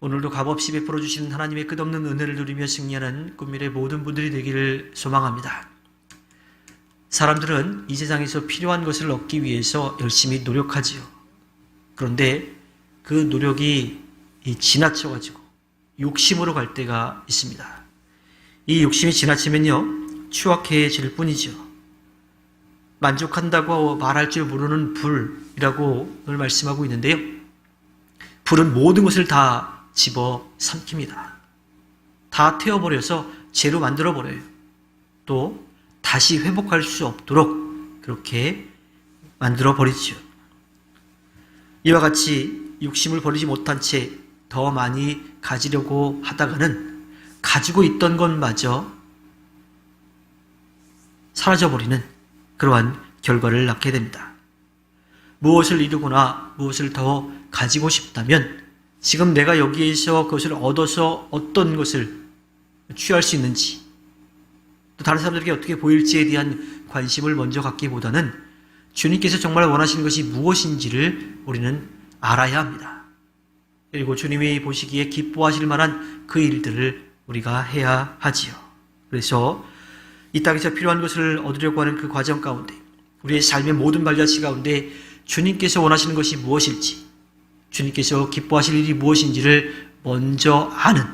오늘도 값없이 베풀어 주시는 하나님의 끝없는 은혜를 누리며 승리하는 꿈미래 모든 분들이 되기를 소망합니다. 사람들은 이 세상에서 필요한 것을 얻기 위해서 열심히 노력하지요. 그런데 그 노력이 지나쳐가지고 욕심으로 갈 때가 있습니다. 이 욕심이 지나치면요, 추악해질 뿐이죠. 만족한다고 말할 줄 모르는 불이라고 늘 말씀하고 있는데요. 불은 모든 것을 다 집어 삼킵니다. 다 태워버려서 재로 만들어버려요. 또 다시 회복할 수 없도록 그렇게 만들어버리죠. 이와 같이 욕심을 버리지 못한 채 더 많이 가지려고 하다가는 가지고 있던 것마저 사라져버리는 그러한 결과를 낳게 됩니다. 무엇을 이루거나 무엇을 더 가지고 싶다면 지금 내가 여기에서 그것을 얻어서 어떤 것을 취할 수 있는지, 또 다른 사람들에게 어떻게 보일지에 대한 관심을 먼저 갖기보다는 주님께서 정말 원하시는 것이 무엇인지를 우리는 알아야 합니다. 그리고 주님이 보시기에 기뻐하실 만한 그 일들을 우리가 해야 하지요. 그래서 이 땅에서 필요한 것을 얻으려고 하는 그 과정 가운데, 우리의 삶의 모든 발자취 가운데 주님께서 원하시는 것이 무엇일지, 주님께서 기뻐하실 일이 무엇인지를 먼저 아는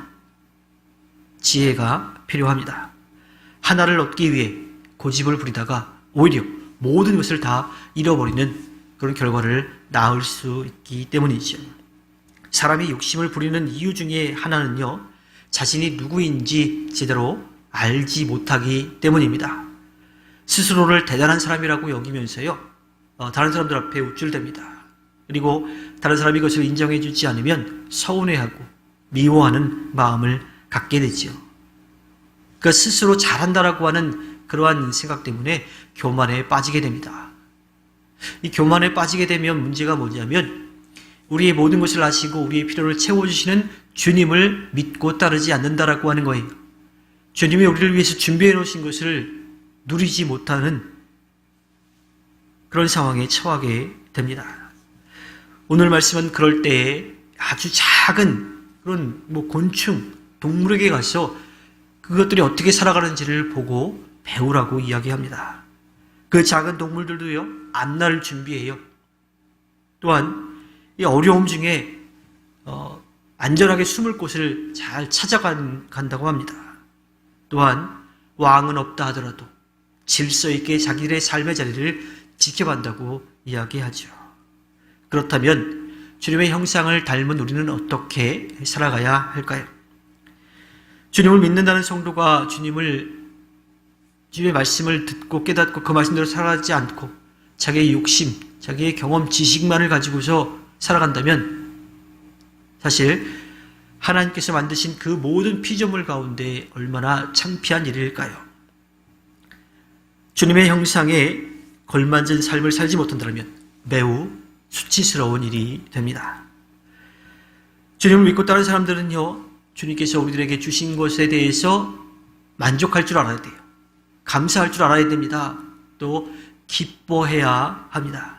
지혜가 필요합니다. 하나를 얻기 위해 고집을 부리다가 오히려 모든 것을 다 잃어버리는 그런 결과를 낳을 수 있기 때문이죠. 사람이 욕심을 부리는 이유 중에 하나는요, 자신이 누구인지 제대로 알지 못하기 때문입니다. 스스로를 대단한 사람이라고 여기면서요, 다른 사람들 앞에 우쭐댑니다. 그리고 다른 사람이 그것을 인정해 주지 않으면 서운해하고 미워하는 마음을 갖게 되죠. 그러니까 스스로 잘한다라고 하는 그러한 생각 때문에 교만에 빠지게 됩니다. 이 교만에 빠지게 되면 문제가 뭐냐면 우리의 모든 것을 아시고 우리의 필요를 채워주시는 주님을 믿고 따르지 않는다라고 하는 거예요. 주님이 우리를 위해서 준비해 놓으신 것을 누리지 못하는 그런 상황에 처하게 됩니다. 오늘 말씀은 그럴 때에 아주 작은 그런 곤충, 동물에게 가서 그것들이 어떻게 살아가는지를 보고 배우라고 이야기합니다. 그 작은 동물들도요, 앞날을 준비해요. 또한 이 어려움 중에 안전하게 숨을 곳을 잘 찾아간다고 합니다. 또한 왕은 없다 하더라도 질서 있게 자기들의 삶의 자리를 지켜간다고 이야기하죠. 그렇다면 주님의 형상을 닮은 우리는 어떻게 살아가야 할까요? 주님을 믿는다는 성도가 주님의 말씀을 듣고 깨닫고 그 말씀대로 살아가지 않고 자기의 욕심, 자기의 경험, 지식만을 가지고서 살아간다면 사실 하나님께서 만드신 그 모든 피조물 가운데 얼마나 창피한 일일까요? 주님의 형상에 걸맞은 삶을 살지 못한다면 매우 수치스러운 일이 됩니다. 주님을 믿고 따른 사람들은요, 주님께서 우리들에게 주신 것에 대해서 만족할 줄 알아야 돼요. 감사할 줄 알아야 됩니다. 또 기뻐해야 합니다.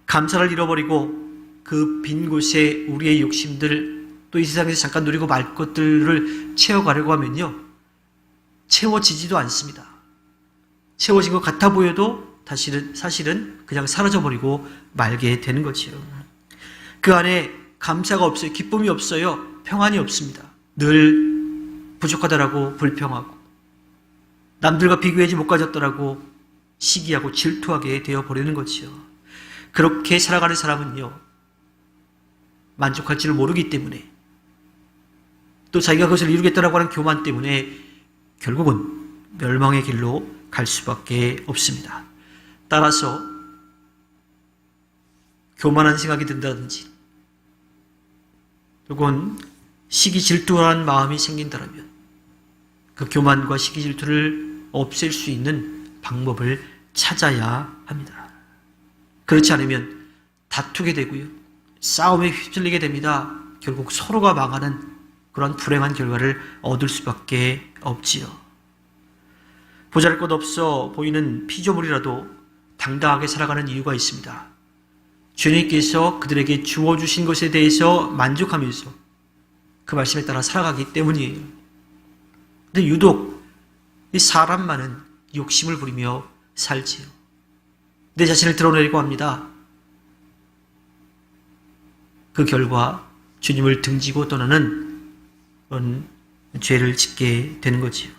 감사를 잃어버리고 그 빈 곳에 우리의 욕심들, 또 이 세상에서 잠깐 누리고 말 것들을 채워가려고 하면요, 채워지지도 않습니다. 채워진 것 같아 보여도 사실은 그냥 사라져버리고 말게 되는 거지요. 그 안에 감사가 없어요. 기쁨이 없어요. 평안이 없습니다. 늘 부족하다라고 불평하고 남들과 비교하지 못 가졌더라고 시기하고 질투하게 되어버리는 거지요. 그렇게 살아가는 사람은요, 만족할 줄을 모르기 때문에, 또 자기가 그것을 이루겠다라고 하는 교만 때문에 결국은 멸망의 길로 갈 수밖에 없습니다. 따라서 교만한 생각이 든다든지 혹은 시기 질투한 마음이 생긴다면 그 교만과 시기 질투를 없앨 수 있는 방법을 찾아야 합니다. 그렇지 않으면 다투게 되고요, 싸움에 휩쓸리게 됩니다. 결국 서로가 망하는 그런 불행한 결과를 얻을 수밖에 없지요. 보잘것없어 보이는 피조물이라도 당당하게 살아가는 이유가 있습니다. 주님께서 그들에게 주어주신 것에 대해서 만족하면서 그 말씀에 따라 살아가기 때문이에요. 근데 유독 이 사람만은 욕심을 부리며 살지요. 내 자신을 드러내려고 합니다. 그 결과 주님을 등지고 떠나는 그런 죄를 짓게 되는 거지요.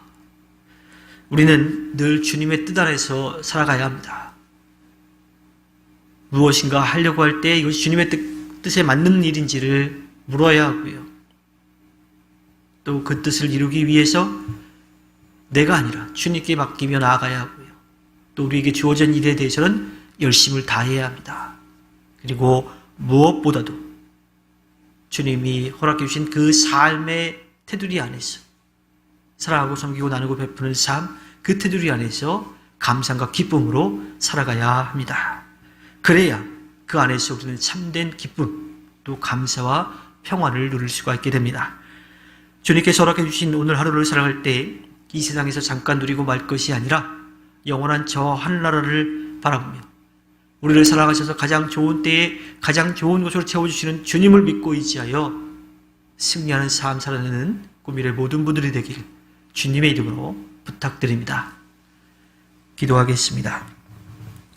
우리는 늘 주님의 뜻 안에서 살아가야 합니다. 무엇인가 하려고 할 때 이것이 주님의 뜻에 맞는 일인지를 물어야 하고요. 또 그 뜻을 이루기 위해서 내가 아니라 주님께 맡기며 나아가야 하고요. 또 우리에게 주어진 일에 대해서는 열심을 다해야 합니다. 그리고 무엇보다도 주님이 허락해 주신 그 삶의 테두리 안에서 사랑하고 섬기고 나누고 베푸는 삶, 그 테두리 안에서 감사과 기쁨으로 살아가야 합니다. 그래야 그 안에서 우리는 참된 기쁨, 또 감사와 평안을 누릴 수가 있게 됩니다. 주님께서 허락해 주신 오늘 하루를 살아갈 때 이 세상에서 잠깐 누리고 말 것이 아니라 영원한 저 하늘나라를 바라보며 우리를 사랑하셔서 가장 좋은 때에 가장 좋은 곳으로 채워주시는 주님을 믿고 의지하여 승리하는 삶 살아내는 꿈미래 모든 분들이 되길 주님의 이름으로 부탁드립니다. 기도하겠습니다.